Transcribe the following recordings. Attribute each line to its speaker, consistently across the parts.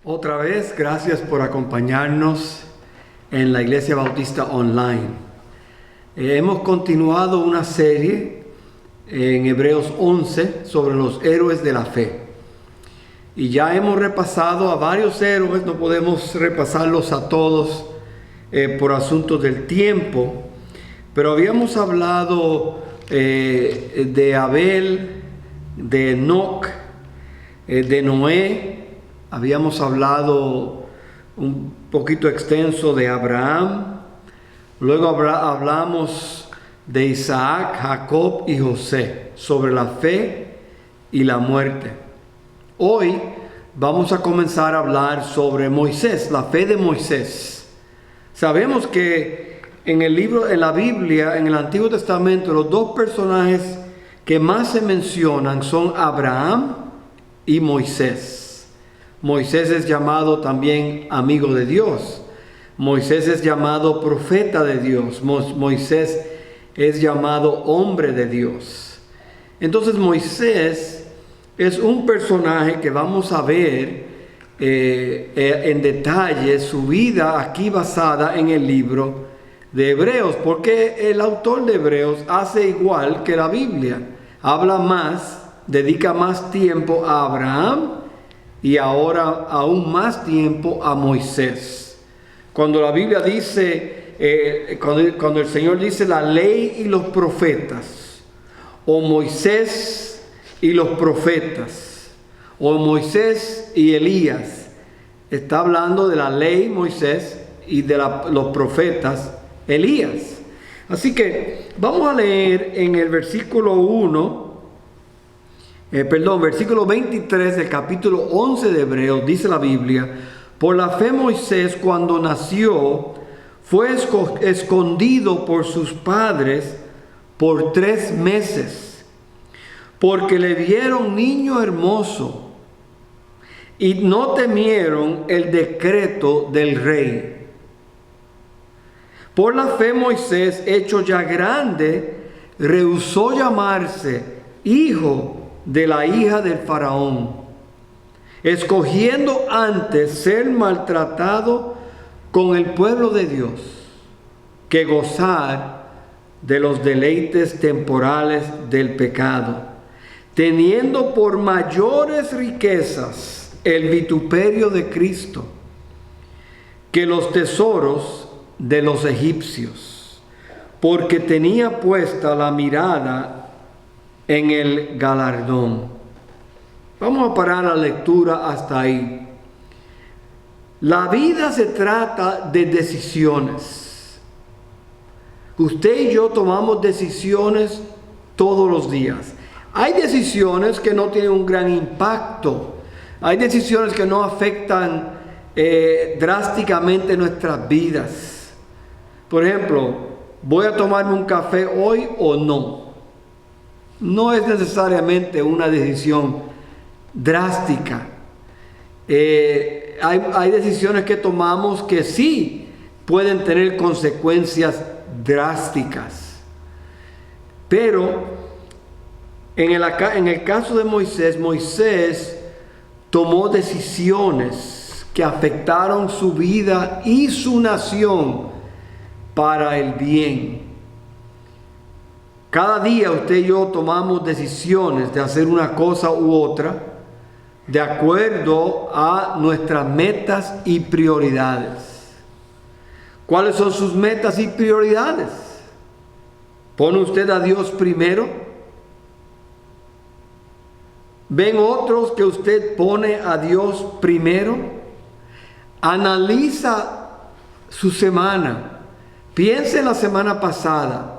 Speaker 1: Otra vez, gracias por acompañarnos en la Iglesia Bautista Online. Hemos continuado una serie en Hebreos 11 sobre los héroes de la fe. Y ya hemos repasado a varios héroes, no podemos repasarlos a todos por asuntos del tiempo, pero habíamos hablado de Abel, de Enoc, de Noé. Habíamos hablado un poquito extenso de Abraham, luego hablamos de Isaac, Jacob y José, sobre la fe y la muerte. Hoy vamos a comenzar a hablar sobre Moisés, la fe de Moisés. Sabemos que en la Biblia, en el Antiguo Testamento, los dos personajes que más se mencionan son Abraham y Moisés. Moisés es llamado también amigo de Dios. Moisés es llamado profeta de Dios. Moisés es llamado hombre de Dios. Entonces Moisés es un personaje que vamos a ver en detalle su vida aquí basada en el libro de Hebreos, porque el autor de Hebreos hace igual que la Biblia. Habla más, dedica más tiempo a Abraham y ahora aún más tiempo a Moisés. Cuando la Biblia dice, cuando el Señor dice la ley y los profetas, o Moisés y los profetas, o Moisés y Elías, está hablando de la ley Moisés y de los profetas Elías. Así que vamos a leer en el versículo 23 del capítulo 11 de Hebreos. Dice la Biblia: por la fe Moisés, cuando nació, fue escondido por sus padres por 3 meses, porque le vieron niño hermoso y no temieron el decreto del rey. Por la fe Moisés, hecho ya grande, rehusó llamarse hijo de la hija del faraón, escogiendo antes ser maltratado con el pueblo de Dios que gozar de los deleites temporales del pecado, teniendo por mayores riquezas el vituperio de Cristo que los tesoros de los egipcios, porque tenía puesta la mirada en el galardón. Vamos a parar la lectura hasta ahí. La vida se trata de decisiones. Usted y yo tomamos decisiones todos los días. Hay decisiones que no tienen un gran impacto. Hay decisiones que no afectan drásticamente nuestras vidas. Por ejemplo, ¿voy a tomarme un café hoy o no? No es necesariamente una decisión drástica. Hay decisiones que tomamos que sí pueden tener consecuencias drásticas. Pero en el caso de Moisés tomó decisiones que afectaron su vida y su nación para el bien. Cada día usted y yo tomamos decisiones de hacer una cosa u otra de acuerdo a nuestras metas y prioridades. ¿Cuáles son sus metas y prioridades? ¿Pone usted a Dios primero? ¿Ven otros que usted pone a Dios primero? Analiza su semana. Piense en la semana pasada.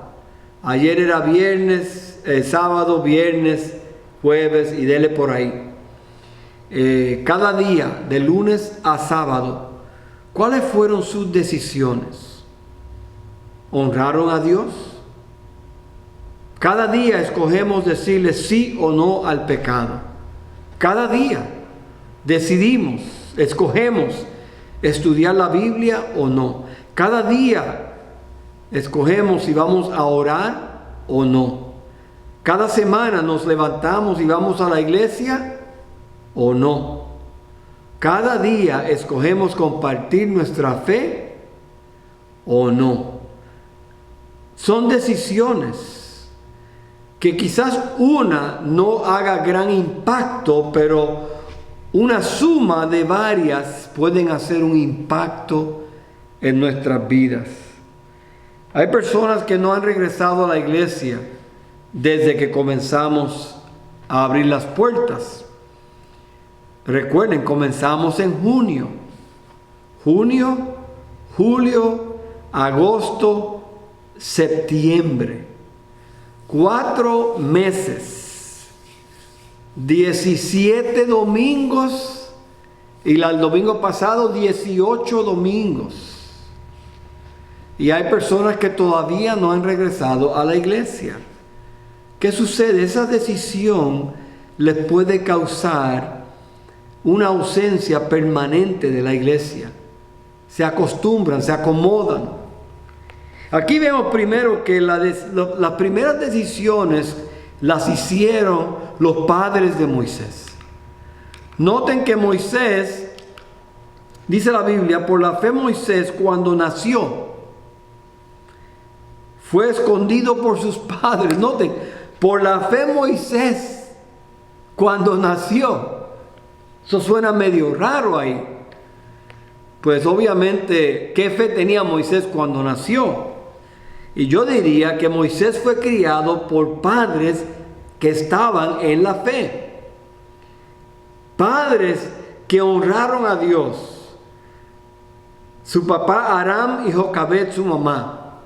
Speaker 1: Ayer era viernes, sábado, viernes, jueves y dele por ahí. Cada día, de lunes a sábado, ¿cuáles fueron sus decisiones? ¿Honraron a Dios? Cada día escogemos decirle sí o no al pecado. Cada día decidimos, escogemos estudiar la Biblia o no. Cada día escogemos si vamos a orar o no. Cada semana nos levantamos y vamos a la iglesia o no. Cada día escogemos compartir nuestra fe o no. Son decisiones que quizás una no haga gran impacto, pero una suma de varias pueden hacer un impacto en nuestras vidas. Hay personas que no han regresado a la iglesia desde que comenzamos a abrir las puertas. Recuerden, comenzamos en junio, julio, agosto, septiembre. 4 meses, 17 domingos y el domingo pasado 18 domingos. Y hay personas que todavía no han regresado a la iglesia. ¿Qué sucede? Esa decisión les puede causar una ausencia permanente de la iglesia. Se acostumbran, se acomodan. Aquí vemos primero que las primeras decisiones las hicieron los padres de Moisés. Noten que Moisés, dice la Biblia, por la fe Moisés cuando nació, fue escondido por sus padres. Noten, por la fe Moisés cuando nació. Eso suena medio raro ahí. Pues obviamente, ¿qué fe tenía Moisés cuando nació? Y yo diría que Moisés fue criado por padres que estaban en la fe. Padres que honraron a Dios. Su papá Aram y Jocabed, su mamá.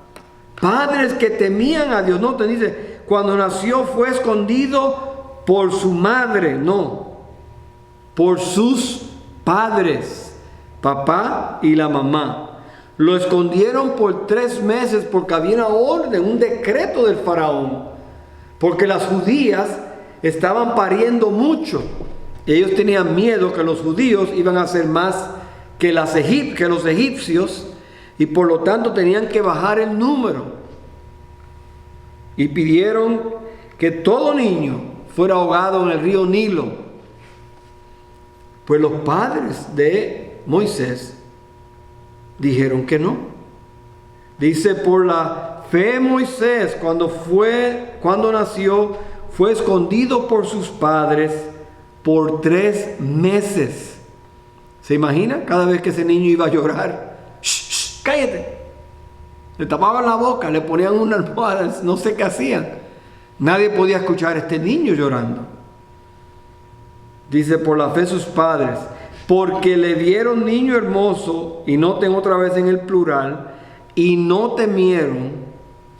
Speaker 1: Padres que temían a Dios. No te dice, cuando nació fue escondido por su madre. No. Por sus padres, papá y la mamá. Lo escondieron por 3 meses porque había una orden, un decreto del faraón. Porque las judías estaban pariendo mucho. Ellos tenían miedo que los judíos iban a ser más que los egipcios. Y por lo tanto tenían que bajar el número. Y pidieron que todo niño fuera ahogado en el río Nilo. Pues los padres de Moisés dijeron que no. Dice, por la fe Moisés, cuando nació, fue escondido por sus padres por 3 meses. ¿Se imagina? Cada vez que ese niño iba a llorar, ¡shh, cállate! Le tapaban la boca, le ponían una almohada, no sé qué hacían. Nadie podía escuchar a este niño llorando. Dice, por la fe sus padres, porque le vieron niño hermoso, y noten otra vez en el plural, y no temieron,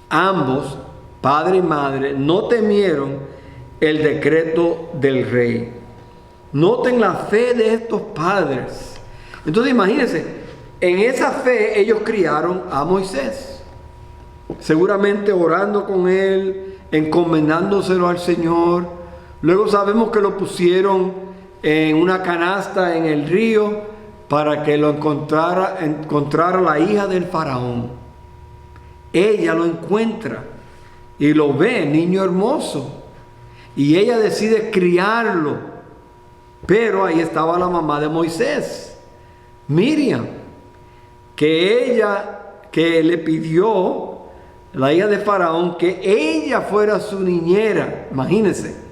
Speaker 1: ambos, padre y madre, no temieron el decreto del rey. Noten la fe de estos padres. Entonces imagínense, en esa fe ellos criaron a Moisés. Seguramente orando con él, encomendándoselo al Señor. Luego sabemos que lo pusieron en una canasta en el río para que lo encontrara la hija del faraón. Ella lo encuentra y lo ve, niño hermoso. Y ella decide criarlo. Pero ahí estaba la mamá de Moisés, Miriam, que le pidió, la hija de faraón, que ella fuera su niñera. Imagínense.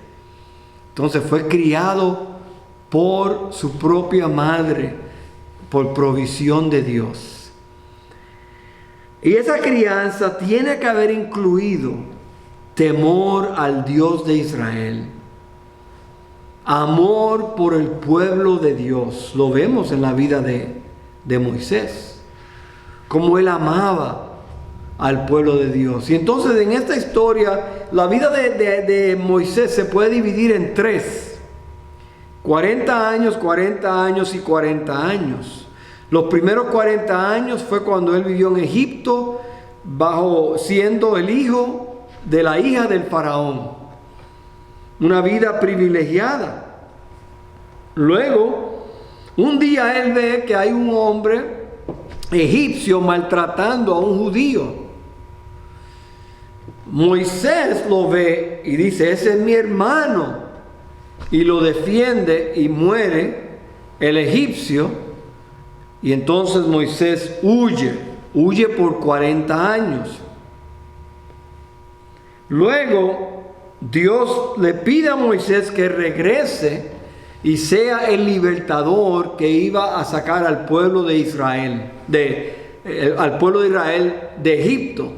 Speaker 1: Entonces fue criado por su propia madre, por provisión de Dios. Y esa crianza tiene que haber incluido temor al Dios de Israel, amor por el pueblo de Dios. Lo vemos en la vida de Moisés, como él amaba al pueblo de Dios. Y entonces en esta historia, la vida de Moisés se puede dividir en 3. 40 años, 40 años y 40 años. Los primeros 40 años fue cuando él vivió en Egipto, siendo el hijo de la hija del faraón. Una vida privilegiada. Luego, un día él ve que hay un hombre egipcio maltratando a un judío. Moisés lo ve y dice, ese es mi hermano, y lo defiende y muere el egipcio, y entonces Moisés huye por 40 años. Luego Dios le pide a Moisés que regrese y sea el libertador que iba a sacar al pueblo de Israel, al pueblo de Israel de Egipto,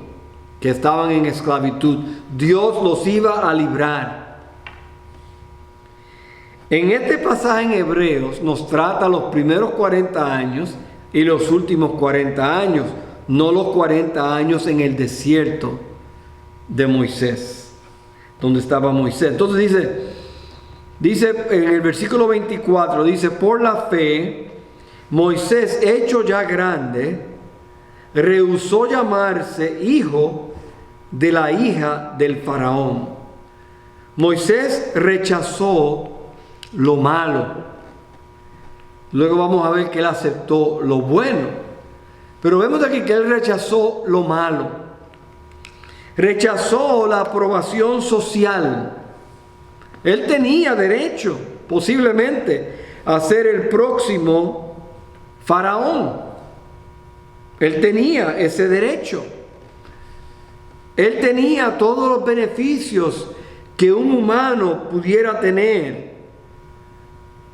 Speaker 1: que estaban en esclavitud. Dios los iba a librar. En este pasaje en Hebreos nos trata los primeros 40 años y los últimos 40 años, no los 40 años en el desierto de Moisés, donde estaba Moisés. Entonces dice en el versículo 24, dice: por la fe, Moisés, hecho ya grande, rehusó llamarse hijo de la hija del faraón. Moisés rechazó lo malo. Luego vamos a ver que él aceptó lo bueno. Pero vemos aquí que él rechazó lo malo. Rechazó la aprobación social. Él tenía derecho, posiblemente, a ser el próximo faraón. Él tenía ese derecho. Él tenía todos los beneficios que un humano pudiera tener.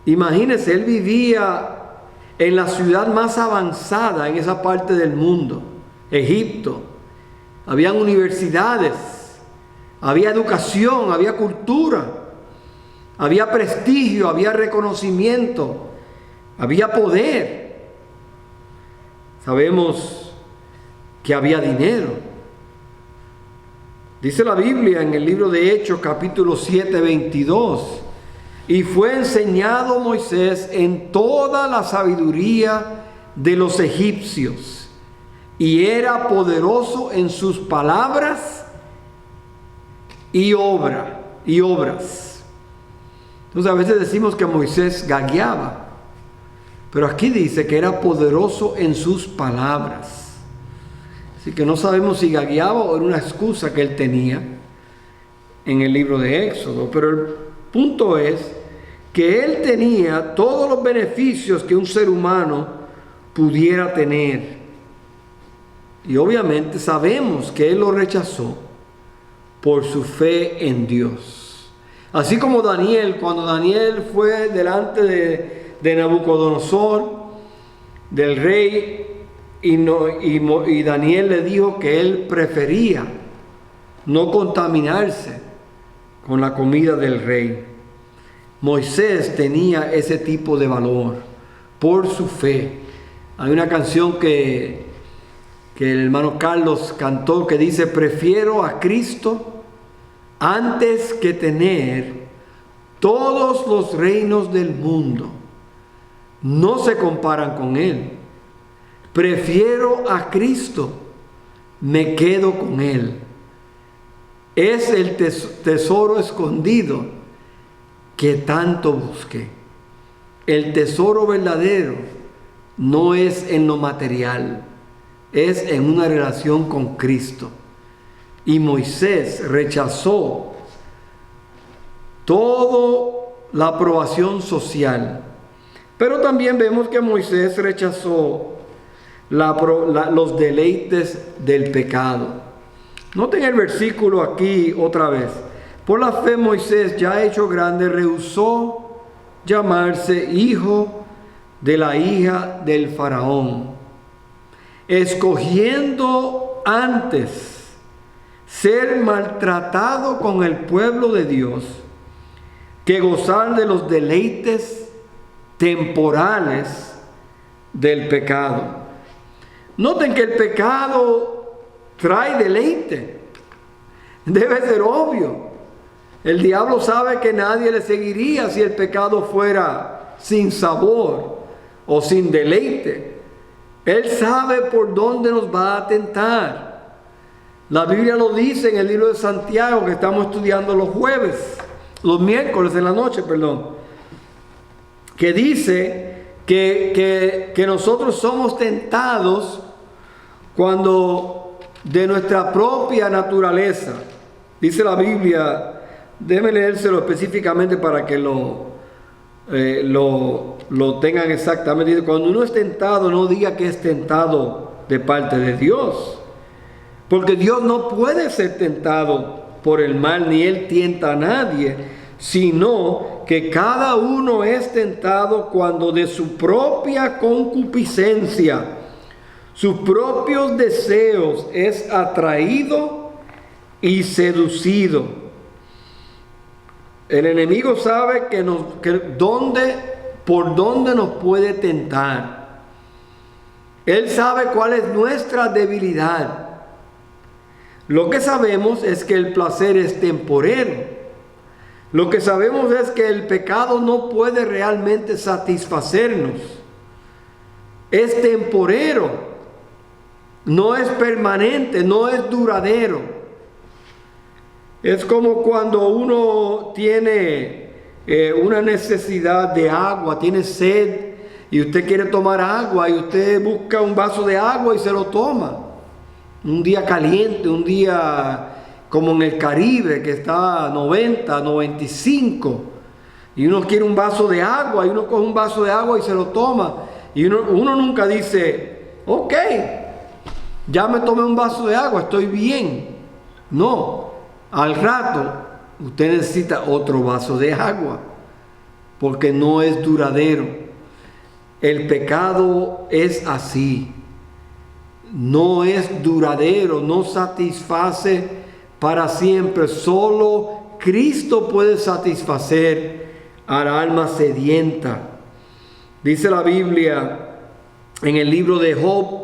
Speaker 1: Imagínense, él vivía en la ciudad más avanzada en esa parte del mundo, Egipto. Habían universidades, había educación, había cultura, había prestigio, había reconocimiento, había poder. Sabemos que había dinero. Dice la Biblia en el libro de Hechos, capítulo 7, 22. Y fue enseñado Moisés en toda la sabiduría de los egipcios, y era poderoso en sus palabras y obras. Entonces a veces decimos que Moisés gagueaba, pero aquí dice que era poderoso en sus palabras. Así que no sabemos si gagueaba o era una excusa que él tenía en el libro de Éxodo, pero el punto es que él tenía todos los beneficios que un ser humano pudiera tener. Y obviamente sabemos que él lo rechazó por su fe en Dios. Así como Daniel, cuando Daniel fue delante de Nabucodonosor, del rey, y Daniel le dijo que él prefería no contaminarse con la comida del rey. Moisés tenía ese tipo de valor por su fe. Hay una canción que el hermano Carlos cantó que dice: prefiero a Cristo antes que tener todos los reinos del mundo. No se comparan con Él. Prefiero a Cristo, me quedo con Él. Es el tesoro escondido que tanto busqué. El tesoro verdadero no es en lo material, es en una relación con Cristo. Y Moisés rechazó toda la aprobación social. Pero también vemos que Moisés rechazó los deleites del pecado. Noten el versículo aquí otra vez. Por la fe Moisés, ya hecho grande, rehusó llamarse hijo de la hija del faraón, escogiendo antes ser maltratado con el pueblo de Dios que gozar de los deleites temporales del pecado. Noten que el pecado trae deleite. Debe ser obvio. El diablo sabe que nadie le seguiría si el pecado fuera sin sabor o sin deleite. Él sabe por dónde nos va a tentar. La Biblia lo dice en el libro de Santiago, que estamos estudiando los miércoles en la noche, que dice que nosotros somos tentados cuando de nuestra propia naturaleza. Dice la Biblia, déjeme leérselo específicamente para que lo lo tengan exactamente. Dice, cuando uno es tentado, no diga que es tentado de parte de Dios, porque Dios no puede ser tentado por el mal, ni Él tienta a nadie, sino que cada uno es tentado cuando de su propia concupiscencia, sus propios deseos, es atraído y seducido. El enemigo sabe por dónde nos puede tentar. Él sabe cuál es nuestra debilidad. Lo que sabemos es que el placer es temporero. Lo que sabemos es que el pecado no puede realmente satisfacernos. Es temporero. No es permanente, no es duradero. Es como cuando uno tiene una necesidad de agua, tiene sed y usted quiere tomar agua y usted busca un vaso de agua y se lo toma. Un día caliente, un día como en el Caribe que está a 90, 95 y uno quiere un vaso de agua y uno coge un vaso de agua y se lo toma y uno nunca dice, ok, ya me tomé un vaso de agua, estoy bien. No, al rato usted necesita otro vaso de agua porque no es duradero. El pecado es así, no es duradero, no satisface para siempre. Solo Cristo puede satisfacer al alma sedienta. Dice la Biblia en el libro de Job,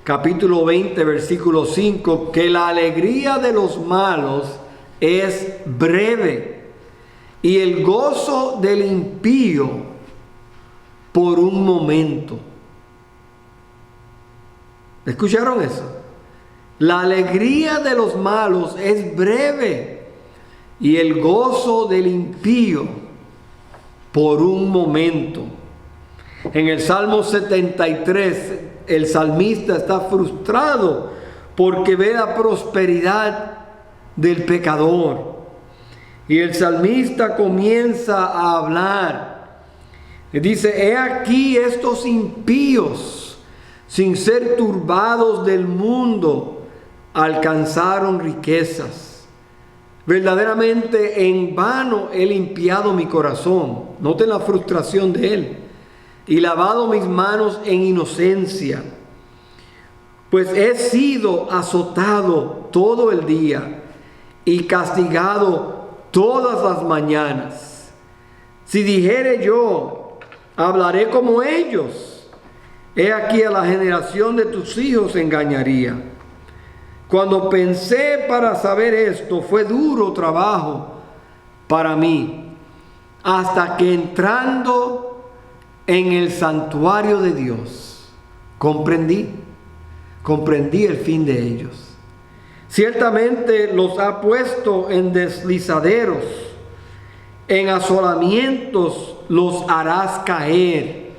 Speaker 1: capítulo 20, versículo 5, que la alegría de los malos es breve y el gozo del impío por un momento. ¿Escucharon eso? La alegría de los malos es breve y el gozo del impío por un momento. En el Salmo 73, el salmista está frustrado porque ve la prosperidad del pecador. Y el salmista comienza a hablar. Y dice, he aquí estos impíos, sin ser turbados del mundo, alcanzaron riquezas. Verdaderamente en vano he limpiado mi corazón. Noten la frustración de él. Y lavado mis manos en inocencia. Pues he sido azotado todo el día y castigado todas las mañanas. Si dijere yo, hablaré como ellos. He aquí a la generación de tus hijos engañaría. Cuando pensé para saber esto, fue duro trabajo para mí, hasta que entrando en el santuario de Dios, comprendí el fin de ellos. Ciertamente los ha puesto en deslizaderos, en asolamientos los harás caer.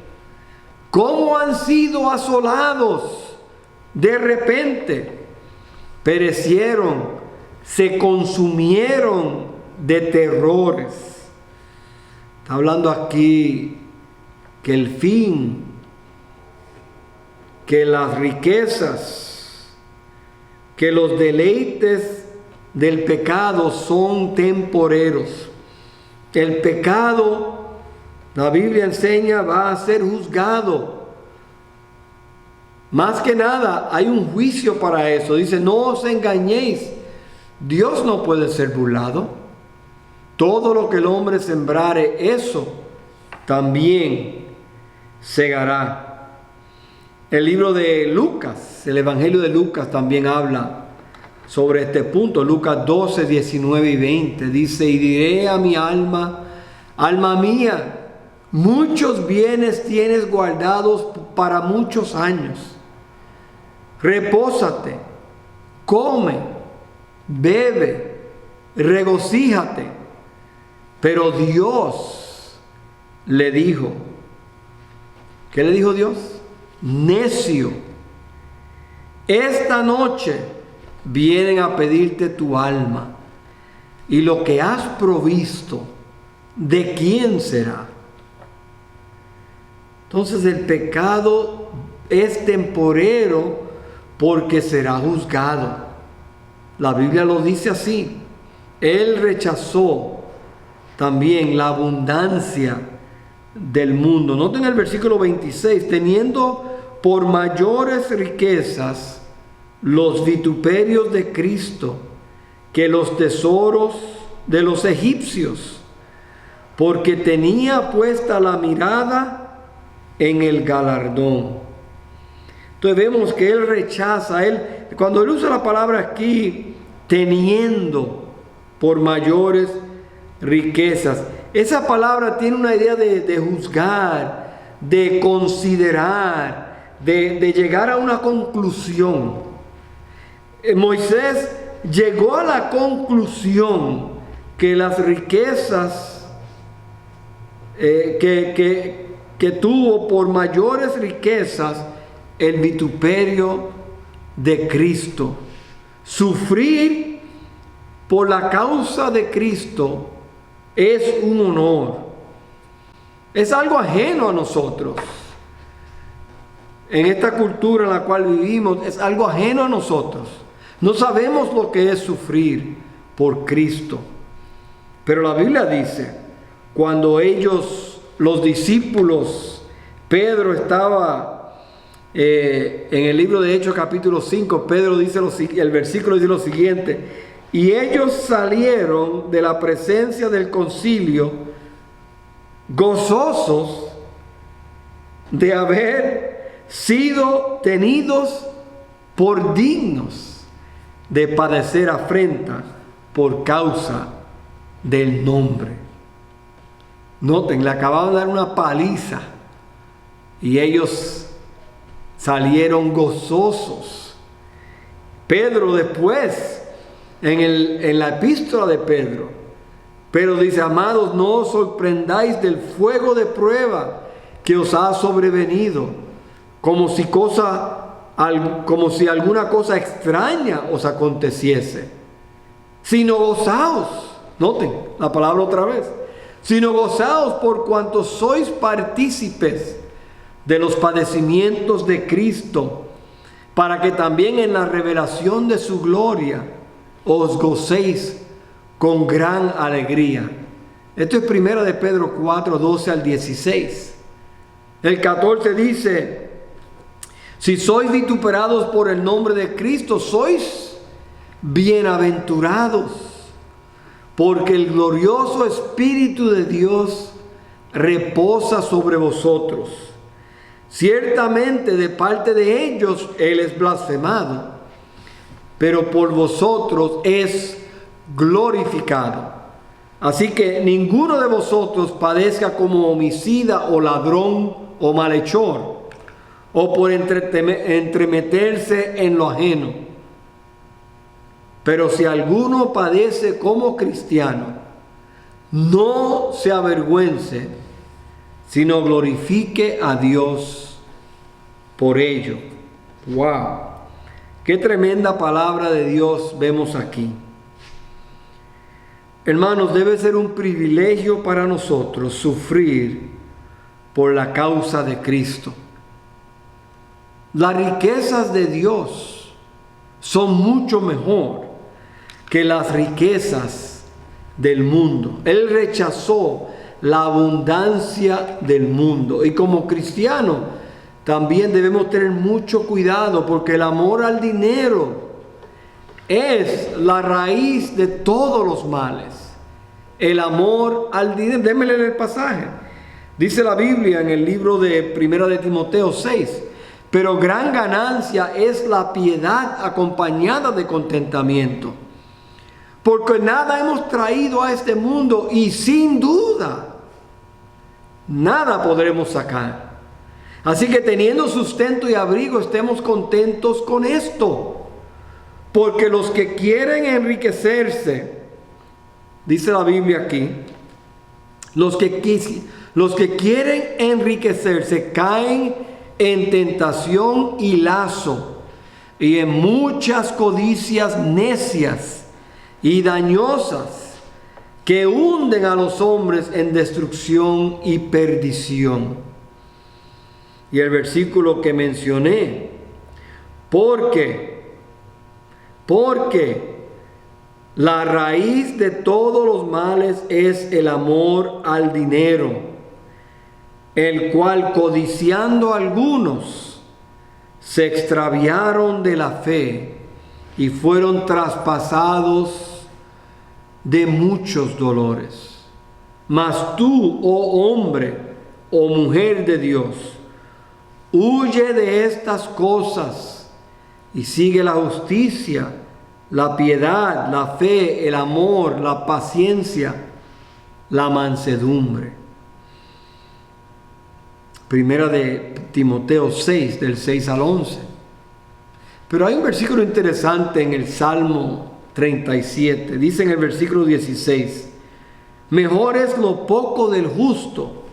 Speaker 1: ¿Cómo han sido asolados de repente? Perecieron, se consumieron de terrores. Está hablando aquí que el fin, que las riquezas, que los deleites del pecado son temporeros. El pecado, la Biblia enseña, va a ser juzgado. Más que nada, hay un juicio para eso. Dice, no os engañéis. Dios no puede ser burlado. Todo lo que el hombre sembrare, eso también segará. El libro de Lucas, el Evangelio de Lucas también habla sobre este punto. Lucas 12, 19 y 20 dice, y diré a mi alma, alma mía, muchos bienes tienes guardados para muchos años. Repósate, come, bebe, regocíjate. Pero Dios le dijo, ¿qué le dijo Dios? Necio, esta noche vienen a pedirte tu alma, y lo que has provisto, ¿de quién será? Entonces el pecado es temporero porque será juzgado. La Biblia lo dice así. Él rechazó también la abundancia del mundo. Noten el versículo 26, teniendo por mayores riquezas los vituperios de Cristo que los tesoros de los egipcios, porque tenía puesta la mirada en el galardón. Entonces vemos que él rechaza, cuando él usa la palabra aquí, teniendo por mayores riquezas, esa palabra tiene una idea de juzgar, de considerar, de llegar a una conclusión. Moisés llegó a la conclusión que las riquezas que tuvo por mayores riquezas el vituperio de Cristo. Sufrir por la causa de Cristo es un honor. Es algo ajeno a nosotros. En esta cultura en la cual vivimos es algo ajeno a nosotros. No sabemos lo que es sufrir por Cristo. Pero la Biblia dice, cuando ellos, los discípulos, Pedro estaba en el libro de Hechos capítulo 5, Pedro dice el versículo dice lo siguiente: y ellos salieron de la presencia del concilio gozosos de haber sido tenidos por dignos de padecer afrenta por causa del nombre. Noten, le acababan de dar una paliza y ellos salieron gozosos. Pedro después, en la epístola de Pedro dice: amados, no os sorprendáis del fuego de prueba que os ha sobrevenido, como si alguna cosa extraña os aconteciese, sino gozaos. Noten la palabra otra vez: sino gozaos por cuanto sois partícipes de los padecimientos de Cristo, para que también en la revelación de su gloria os gocéis con gran alegría. Esto es 1 de Pedro 4, 12 al 16. El 14 dice: si sois vituperados por el nombre de Cristo, sois bienaventurados, porque el glorioso Espíritu de Dios reposa sobre vosotros. Ciertamente de parte de ellos Él es blasfemado, pero por vosotros es glorificado. Así que ninguno de vosotros padezca como homicida o ladrón o malhechor, o por entremeterse en lo ajeno. Pero si alguno padece como cristiano, no se avergüence, sino glorifique a Dios por ello. ¡Wow! ¡Qué tremenda palabra de Dios vemos aquí! Hermanos, debe ser un privilegio para nosotros sufrir por la causa de Cristo. Las riquezas de Dios son mucho mejor que las riquezas del mundo. Él rechazó la abundancia del mundo. Y como cristianos también debemos tener mucho cuidado, porque el amor al dinero es la raíz de todos los males. El amor al dinero. Déjenme leer el pasaje. Dice la Biblia en el libro de 1 de Timoteo 6: pero gran ganancia es la piedad acompañada de contentamiento, porque nada hemos traído a este mundo y sin duda nada podremos sacar. Así que teniendo sustento y abrigo, estemos contentos con esto. Porque los que quieren enriquecerse, dice la Biblia aquí, los que quieren enriquecerse caen en tentación y lazo, y en muchas codicias necias y dañosas, que hunden a los hombres en destrucción y perdición. y el versículo que mencioné. Porque la raíz de todos los males es el amor al dinero, el cual, codiciando algunos, se extraviaron de la fe y fueron traspasados de muchos dolores. Mas tú, oh hombre o mujer de Dios, huye de estas cosas y sigue la justicia, la piedad, la fe, el amor, la paciencia, la mansedumbre. Primera de Timoteo 6, del 6 al 11. Pero hay un versículo interesante en el Salmo 37. Dice en el versículo 16: mejor es lo poco del justo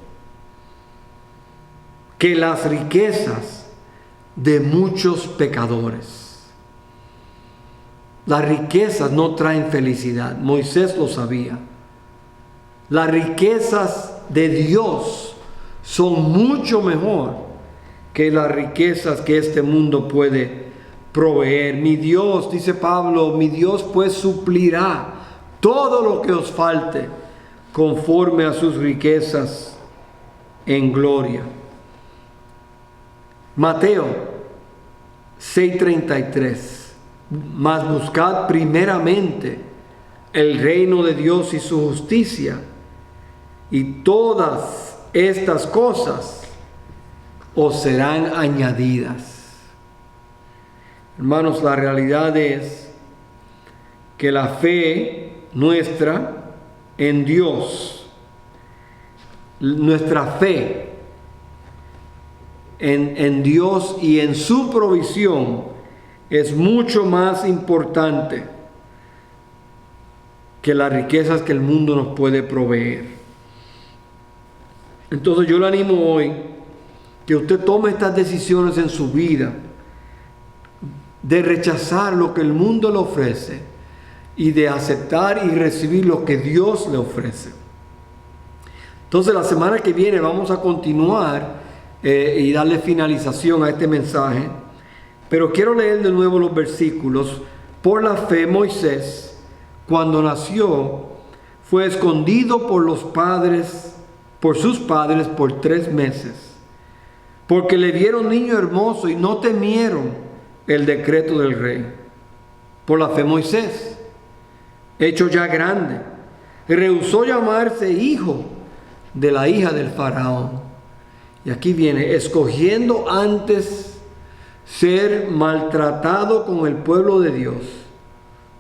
Speaker 1: que las riquezas de muchos pecadores. Las riquezas no traen felicidad. Moisés lo sabía. Las riquezas de Dios son mucho mejor que las riquezas que este mundo puede proveer. Mi Dios, dice Pablo, mi Dios pues suplirá todo lo que os falte conforme a sus riquezas en gloria. Mateo 6:33. Mas buscad primeramente el reino de Dios y su justicia, y todas estas cosas os serán añadidas. Hermanos, la realidad es que la fe nuestra en Dios, nuestra fe en Dios y en su provisión, es mucho más importante que las riquezas que el mundo nos puede proveer. Entonces yo le animo hoy que usted tome estas decisiones en su vida de rechazar lo que el mundo le ofrece y de aceptar y recibir lo que Dios le ofrece. Entonces la semana que viene vamos a continuar y darle finalización a este mensaje. Pero quiero leer de nuevo los versículos. Por la fe Moisés, cuando nació, fue escondido por sus padres por 3 meses, porque le vieron niño hermoso y no temieron el decreto del rey. Por la fe Moisés, hecho ya grande, rehusó llamarse hijo de la hija del faraón. Y aquí viene, escogiendo antes ser maltratado con el pueblo de Dios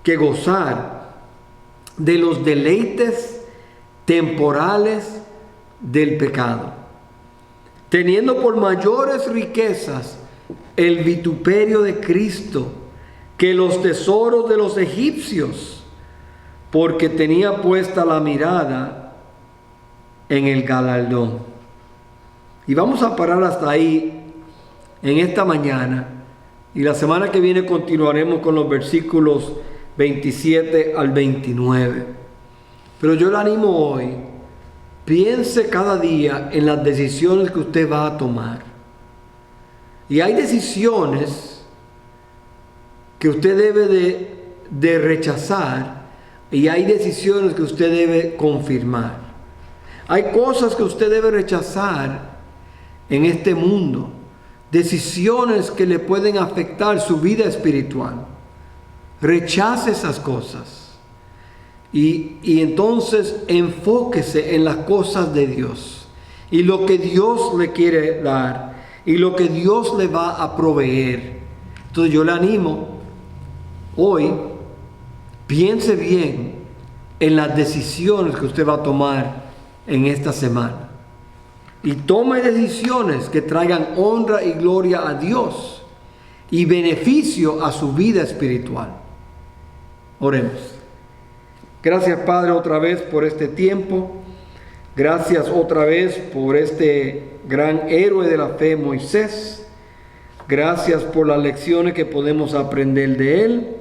Speaker 1: que gozar de los deleites temporales del pecado, teniendo por mayores riquezas el vituperio de Cristo que los tesoros de los egipcios, porque tenía puesta la mirada en el galardón. Y vamos a parar hasta ahí en esta mañana, y la semana que viene continuaremos con los versículos 27 al 29. Pero yo le animo hoy, piense cada día en las decisiones que usted va a tomar. Y hay decisiones que usted debe de rechazar, y hay decisiones que usted debe confirmar. Hay cosas que usted debe rechazar en este mundo, decisiones que le pueden afectar su vida espiritual. Rechace esas cosas y entonces enfóquese en las cosas de Dios y lo que Dios le quiere dar y lo que Dios le va a proveer. Entonces yo le animo hoy, piense bien en las decisiones que usted va a tomar en esta semana. Y tome decisiones que traigan honra y gloria a Dios y beneficio a su vida espiritual. Oremos. Gracias, Padre, otra vez por este tiempo. Gracias otra vez por este gran héroe de la fe, Moisés. Gracias por las lecciones que podemos aprender de él.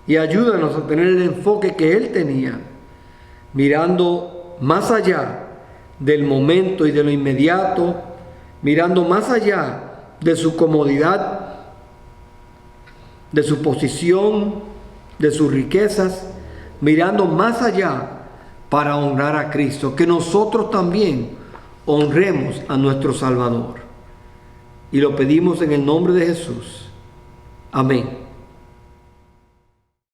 Speaker 1: Y ayúdanos a tener el enfoque que él tenía, mirando más allá del momento y de lo inmediato, mirando más allá de su comodidad, de su posición, de sus riquezas, mirando más allá para honrar a Cristo, que nosotros también honremos a nuestro Salvador. Y lo pedimos en el nombre de Jesús. Amén.